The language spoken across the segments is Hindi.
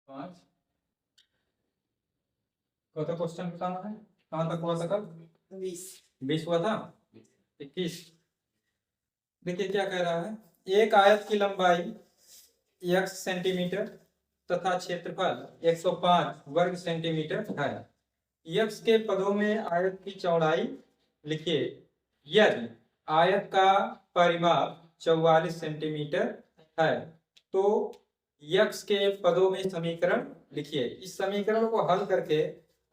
5 कौन सा क्वेश्चन बताना है, कहाँ तक हुआ था कल? 20 हुआ था। 21 देखिए क्या कह रहा है, एक आयत की लंबाई x सेंटीमीटर तथा क्षेत्रफल 105 वर्ग सेंटीमीटर है। x के पदों में आयत की चौड़ाई लिखिए। यदि आयत का परिमाप 44 सेंटीमीटर है तो x के पदों में समीकरण लिखिए। इस समीकरण को हल करके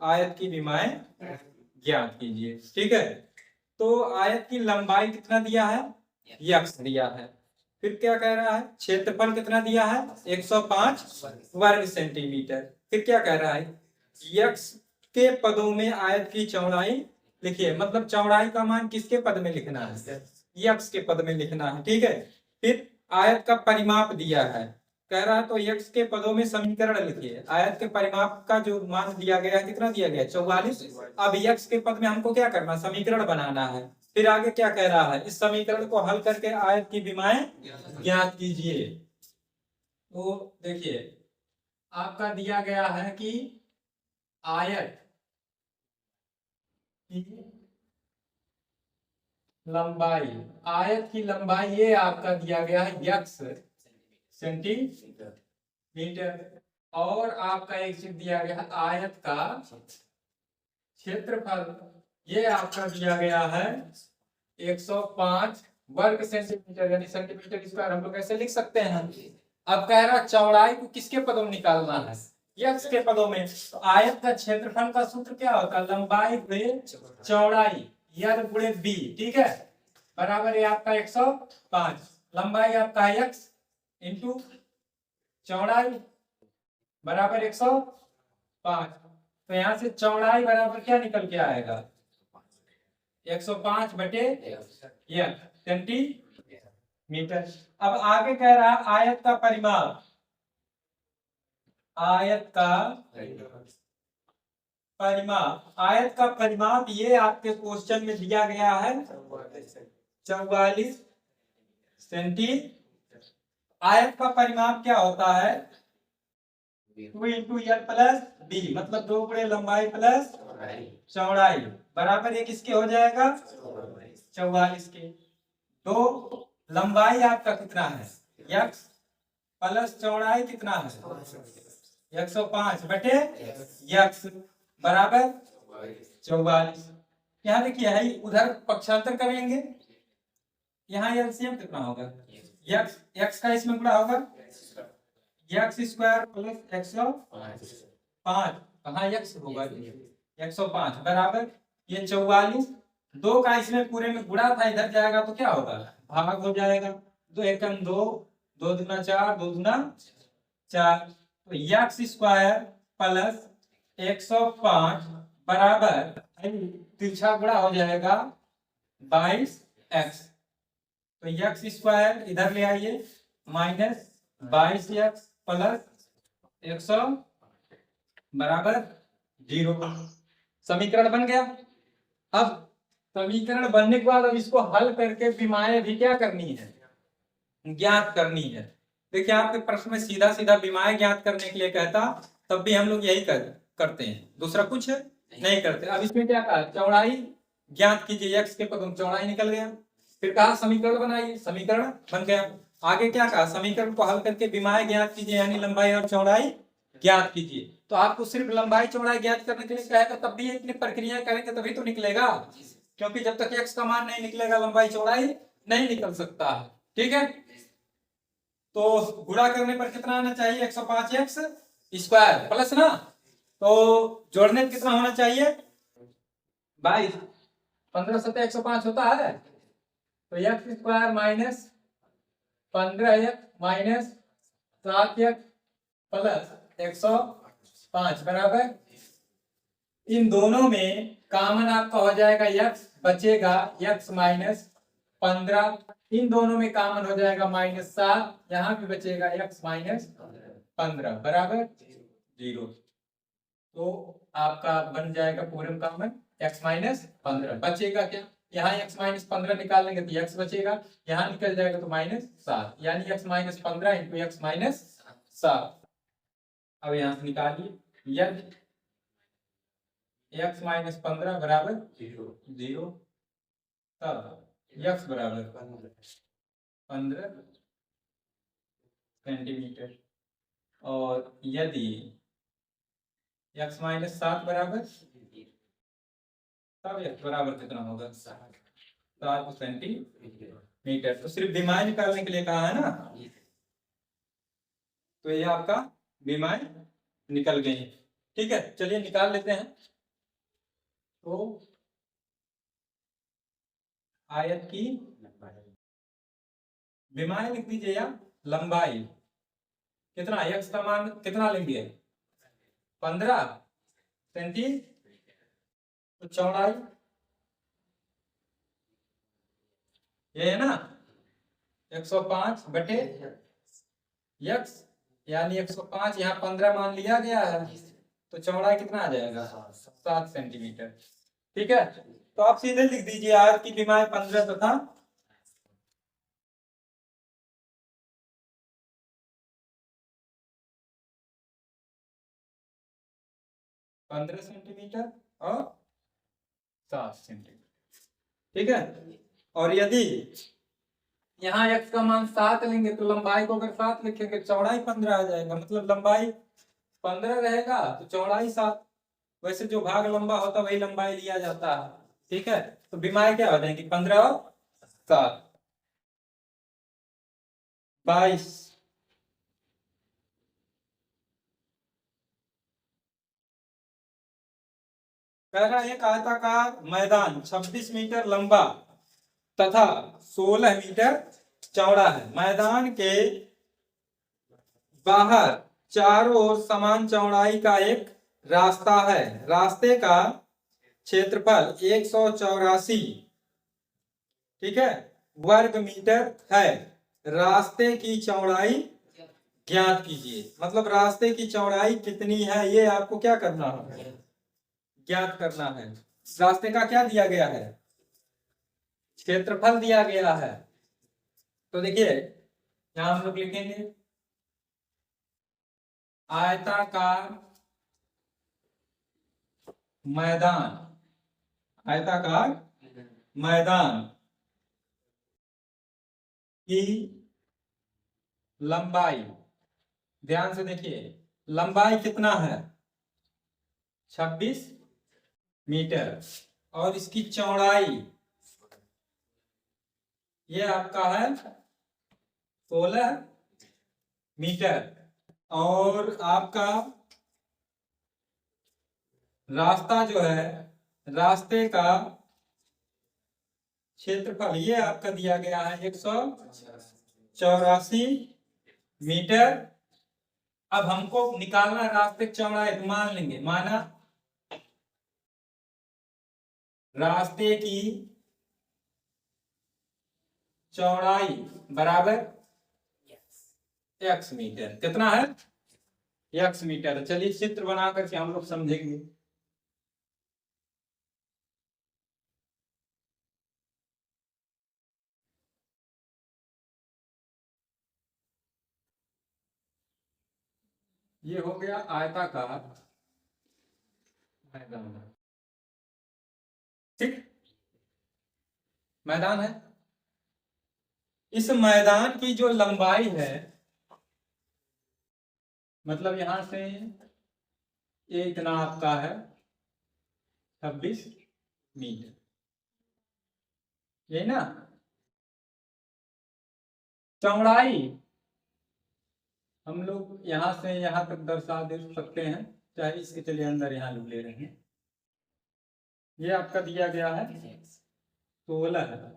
आयत की विमाएं ज्ञात कीजिए। ठीक है, तो आयत की लंबाई कितना दिया है, x दिया है। फिर क्या कह रहा है, क्षेत्रफल कितना दिया है, 105 वर्ग सेंटीमीटर। फिर क्या कह रहा है, x के पदों में आयत की चौड़ाई लिखिए। मतलब चौड़ाई का मान किसके पद में लिखना है, x के पद में लिखना है। ठीक है, फिर आयत का परिमाप दिया है, कह रहा है तो x के पदों में समीकरण लिखिए। आयत के परिमाप का जो मान दिया गया है, कितना दिया गया है, 44। अब x के पद में हमको क्या करना, समीकरण बनाना है। फिर आगे क्या कह रहा है, इस समीकरण को हल करके आयत की विमाएं ज्ञात कीजिए। तो देखिए आपका दिया गया है कि आयत की लंबाई, आयत की लंबाई ये आपका दिया गया है x सेंटीमीटर, और आपका एक चीज दिया गया है आयत का क्षेत्रफल, ये आपका दिया गया है 105 वर्ग सेंटीमीटर, यानी सेंटीमीटर स्क्वायर हम लोग ऐसे लिख सकते हैं। अब कह रहा चौड़ाई को किसके पदों में निकालना है, x के पदों में। तो आयत का क्षेत्रफल का सूत्र क्या होता है, लंबाई गुणे चौड़ाई या गुणे b। ठीक है, बराबर है आपका 105। लंबाई आपका है x इंटू चौड़ाई बराबर 105। तो यहां से चौड़ाई बराबर क्या निकल के आएगा, 105 बटे सेंटीमीटर। अब आगे कह रहा है आयत का परिमाप, आयत का परिमाप, आयत का परिमाप ये आपके क्वेश्चन में दिया गया है 44 सेंटीमीटर। आयत का परिमाप क्या होता है, 2 इंटू एल प्लस बी, मतलब 2 गुणे लंबाई प्लस चौड़ाई बराबर ये किसके हो जाएगा, 44 के। तो लंबाई आपका कितना है, x प्लस चौड़ाई कितना है, 105 बटे x बराबर 44। यहाँ देखिए है, उधर पक्षांतर करेंगे, यहाँ एलसीएम कितना होगा, x का इसमें गुणा होगा, x स्क्वायर प्लस 105, कहाँ x होगा, 105 बराबर ये 44। 2 का इसमें पूरे में गुणा था, इधर जाएगा तो क्या होगा, भाग हो जाएगा। 2 एकम 2, 2 दूना 4, 2 दूना 4। तो x स्क्वायर प्लस 105 बराबर तिरछा गुणा हो जाएगा 22x। तो x स्क्वायर इधर ले आइए, माइनस 22x प्लस 100 बराबर 0। समीकरण बन गया। अब समीकरण बनने के बाद अब इसको हल करके विमाएं भी क्या करनी है, ज्ञात करनी है। देखिए आपके प्रश्न में सीधा सीधा विमाएं ज्ञात करने के लिए कहता, तब भी हम लोग यही करते हैं, दूसरा कुछ नहीं करते। अब इसमें क्या कहा, चौड़ाई ज्ञात कीजिए, x के पदों में चौड़ाई निकल गया। फिर कहा समीकरण बनाइए, समीकरण बन गया। आगे क्या कहा, समीकरण को हल करके विमाएं ज्ञात कीजिए, यानी लंबाई और चौड़ाई ज्ञात कीजिए। तो आपको सिर्फ लंबाई चौड़ाई ज्ञात करने के लिए कहेगा, तब भी इतनी प्रक्रिया करेंगे तभी तो निकलेगा, क्योंकि जब तक x का मान नहीं निकलेगा लंबाई चौड़ाई नहीं निकल सकता है। ठीक है, तो गुणा करने पर कितना आना चाहिए, 105x स्क्वायर प्लस ना, तो जोड़ने पर कितना होना चाहिए, 22। 15 सत्या 105 होता है, तो x square minus 15x minus 7x plus 105 बराबर, इन दोनों में कॉमन आपका हो जाएगा x, बचेगा x माइनस 15, इन दोनों में कॉमन हो जाएगा -7, यहाँ भी बचेगा x माइनस 15 बराबर 0। तो आपका बन जाएगा पूर्ण कॉमन x माइनस 15, बचेगा क्या, यहाँ x माइनस 15 निकाल लेंगे तो x बचेगा, यहाँ निकल जाएगा तो -7, यानी x minus 15 into x minus 7। अब यहाँ से निकालिए, यदि x माइनस 15 बराबर 0, तब x बराबर 15 सेंटीमीटर, और यदि x माइनस 7 बराबर, तब x बराबर कितना होगा, 7 सेंटीमीटर। तो सिर्फ विमाएं निकालने के लिए कहा है ना, तो ये आपका विमाएं निकल गई। ठीक है, चलिए निकाल लेते हैं। तो आयत की विमाएं लिख दीजिए, या लंबाई कितना, x का मान कितना लेंगे, 15 सेंटीमीटर, तो चौड़ाई ये है ना 105 बटे x, यानी 105, यहाँ 15 मान लिया गया है, तो चौड़ाई कितना आ जाएगा, 7 सेंटीमीटर। ठीक है, तो आप सीधे लिख दीजिए आयत की विमाएं 15 तथा 15 सेंटीमीटर और 7 सेंटीमीटर। ठीक है, और यदि यहाँ x का मान 7 लेंगे तो लंबाई को अगर 7 लिखेंगे चौड़ाई 15 आ जाएगा, मतलब लंबाई 15 रहेगा तो चौड़ाई 7। वैसे जो भाग लंबा होता है वही लंबाई लिया जाता है। ठीक है, तो विमाएं क्या हो जाएंगी, 15 और 7, 22। कह रहा है एक आयताकार मैदान 26 मीटर लंबा तथा 16 मीटर चौड़ा है। मैदान के बाहर चारों ओर समान चौड़ाई का एक रास्ता है। रास्ते का क्षेत्रफल 184, ठीक है, वर्ग मीटर है। रास्ते की चौड़ाई ज्ञात कीजिए, मतलब रास्ते की चौड़ाई कितनी है ये आपको क्या करना है, ज्ञात करना है। रास्ते का क्या दिया गया है, क्षेत्रफल दिया गया है। तो देखिए यहां हम लोग लिखेंगे आयताकार मैदान, आयताकार मैदान की लंबाई, ध्यान से देखिए लंबाई कितना है 26 मीटर, और इसकी चौड़ाई ये आपका है 16 मीटर, और आपका रास्ता जो है, रास्ते का क्षेत्रफल ये आपका दिया गया है 184 मीटर। अब हमको निकालना रास्ते की चौड़ाई, तो मान लेंगे, माना रास्ते की चौड़ाई बराबर x मीटर, कितना है x मीटर। चलिए चित्र बना करके हम लोग समझेंगे। ये हो गया आयताकार मैदान, ठीक, मैदान है। इस मैदान की जो लंबाई है, मतलब यहां से ये इतना आपका है 26 मीटर, ये ना। चौड़ाई हम लोग यहां से यहां तक दर्शा दे सकते हैं, चाहे इसके चलिए अंदर यहां लोग ले रहे हैं। ये आपका दिया गया है 16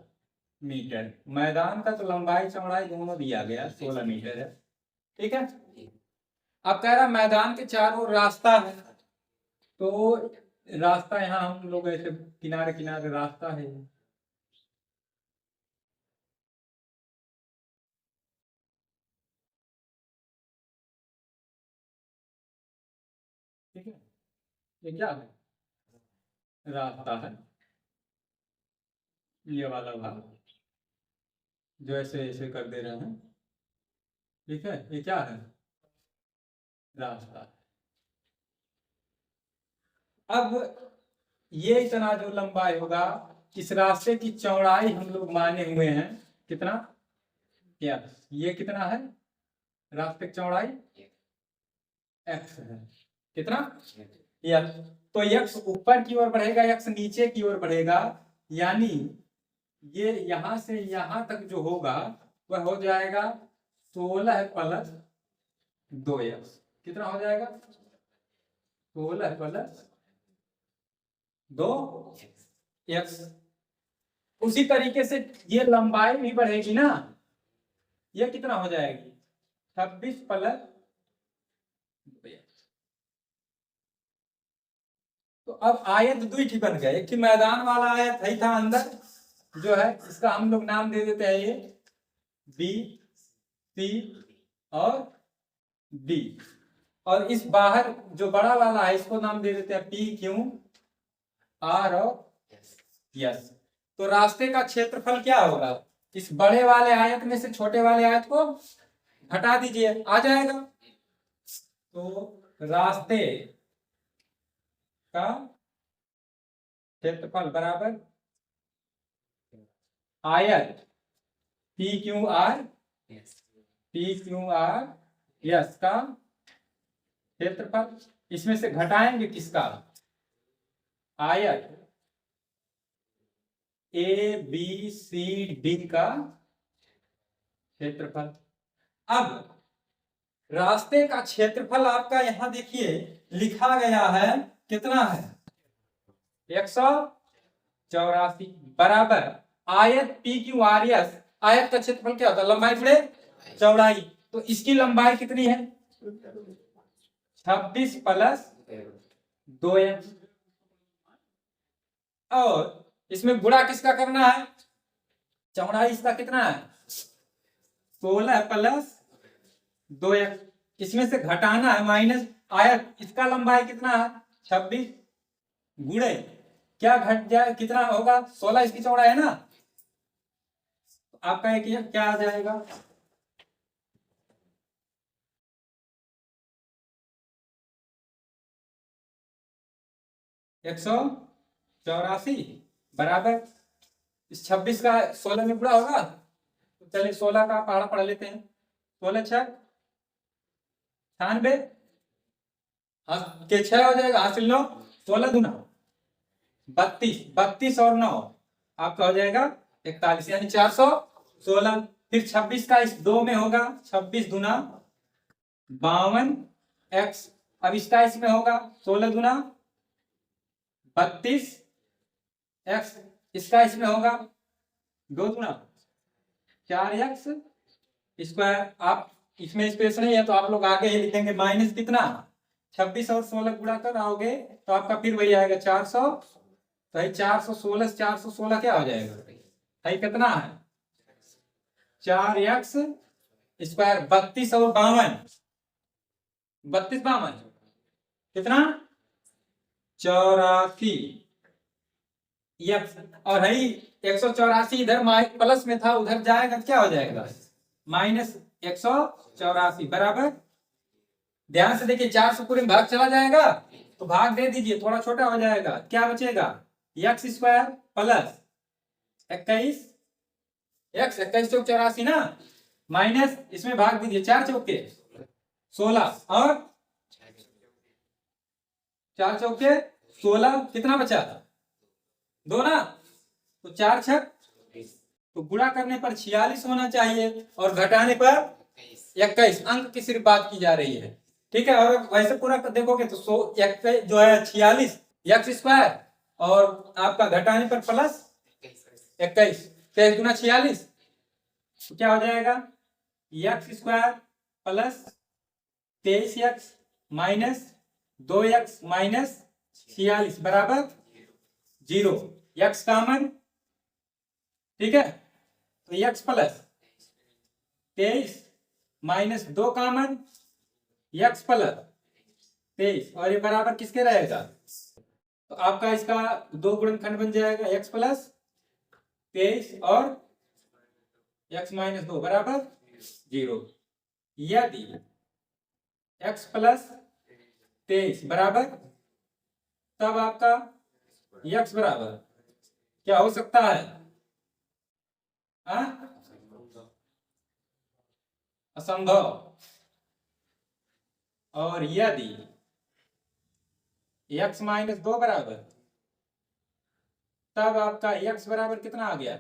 मीटर। मैदान का तो लंबाई चौड़ाई दोनों दिया गया 16 मीटर है। ठीक है, अब कह रहा मैदान के चारों ओर रास्ता है, तो रास्ता यहाँ हम लोग ऐसे किनारे किनारे रास्ता है, ठीक है, ये क्या है, रास्ता है, ये वाला भाग जो ऐसे ऐसे कर दे रहे हैं, ठीक है, ये क्या है, रास्ता। अब ये इतना जो लंबाई होगा, इस रास्ते की चौड़ाई हम लोग माने हुए हैं कितना, क्या ये कितना है रास्ते की चौड़ाई, एक्स है, कितना एक्स। तो एक्स ऊपर की ओर बढ़ेगा, एक्स नीचे की ओर बढ़ेगा, यानी ये यहां से यहां तक जो होगा वह हो जाएगा 16 प्लस 2x। कितना हो जाएगा, 16 प्लस 2x। उसी तरीके से ये लंबाई भी बढ़ेगी ना, ये कितना हो जाएगी 26 प्लस 2x। तो अब आयत दुई बन गए, एक मैदान वाला आयत है था अंदर जो है, इसका हम लोग नाम दे देते हैं ये बी सी और डी, और इस बाहर जो बड़ा वाला है इसको नाम दे देते हैं पी क्यू आर और यस। तो रास्ते का क्षेत्रफल क्या होगा, इस बड़े वाले आयत में से छोटे वाले आयत को हटा दीजिए, आ जाएगा। तो रास्ते का क्षेत्रफल बराबर आयत पी क्यू आर यस का क्षेत्रफल, इसमें से घटाएंगे किसका, आयत ए बी सी डी का क्षेत्रफल। अब रास्ते का क्षेत्रफल आपका यहां देखिए लिखा गया है, कितना है 184 बराबर आयत पी क्यू आर एस। आयत का क्षेत्रफल क्या होता है, लंबाई गुणे चौड़ाई। तो इसकी लंबाई कितनी है 26 प्लस 2x, और इसमें गुणा किसका करना है, चौड़ाई इसका कितना है 16 प्लस 2x, इसमें से घटाना है माइनस आयत, इसका लंबाई कितना है 26 गुणे क्या घट जाए, कितना होगा 16, इसकी चौड़ाई है ना, आपका एक क्या आ जाएगा 184 बराबर इस 26 का 16 में गुणा होगा, तो चलिए 16 का पहाड़ा पढ़ लेते हैं, 16 छह 96 के 6 हो जाएगा, हासिल 9, 16 दूना 32, 32 और 9 आपका हो जाएगा 41, यानी 416। फिर 26 का इस 2 में होगा, 26 दूना 52 x, अब इसका इसमें होगा 16 दूना 32 x, इसका इसमें होगा 2 दूना 4x स्क्वायर। आप इसमें स्पेस नहीं है तो आप लोग आगे ही लिखेंगे माइनस कितना 26 और 16 गुणा कर आओगे तो आपका फिर वही आएगा 400, तो 416 416 क्या हो जाएगा भाई, कितना है 4x स्क्वायर, 32 और 52 32 52 कितना 84 और है 184 इधर प्लस में था, उधर जाएगा क्या हो जाएगा माइनस 184 बराबर। ध्यान से देखिए 400 पूरे में भाग चला जाएगा तो भाग दे दीजिए, थोड़ा छोटा हो जाएगा, क्या बचेगा एक्स स्क्वायर प्लस 21 एक्स 21 चौक 84 ना, माइनस इसमें भाग दीजिए 4 चौके 16 और 4 चौके 16, कितना बचा 2 ना, तो 4 छक, तो गुणा करने पर 46 होना चाहिए और घटाने पर 21, अंक की सिर्फ बात की जा रही है, ठीक है। और वैसे पूरा देखोगे तो जो है 46 एक्स स्क्वायर और आपका घटाने पर प्लस 21, 23 गुना 46, तो क्या हो जाएगा x square plus 23x minus 2x minus 46 बराबर 0, x कॉमन, ठीक है, तो x plus 23 minus 2 common x plus 23, और ये बराबर किसके रहेगा, तो आपका इसका 2 गुणनखंड बन जाएगा x प्लस 23 और x माइनस 2 बराबर 0। यदि x प्लस 23 बराबर तब आपका x बराबर क्या हो सकता है? असंभव। और यदि x माइनस 2 बराबर, तब आपका x बराबर कितना आ गया?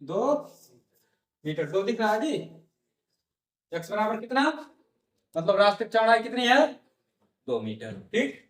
2 मीटर। 2 दिख रहा है जी? x बराबर कितना, मतलब रास्ते की चौड़ाई कितनी है? 2 मीटर। ठीक।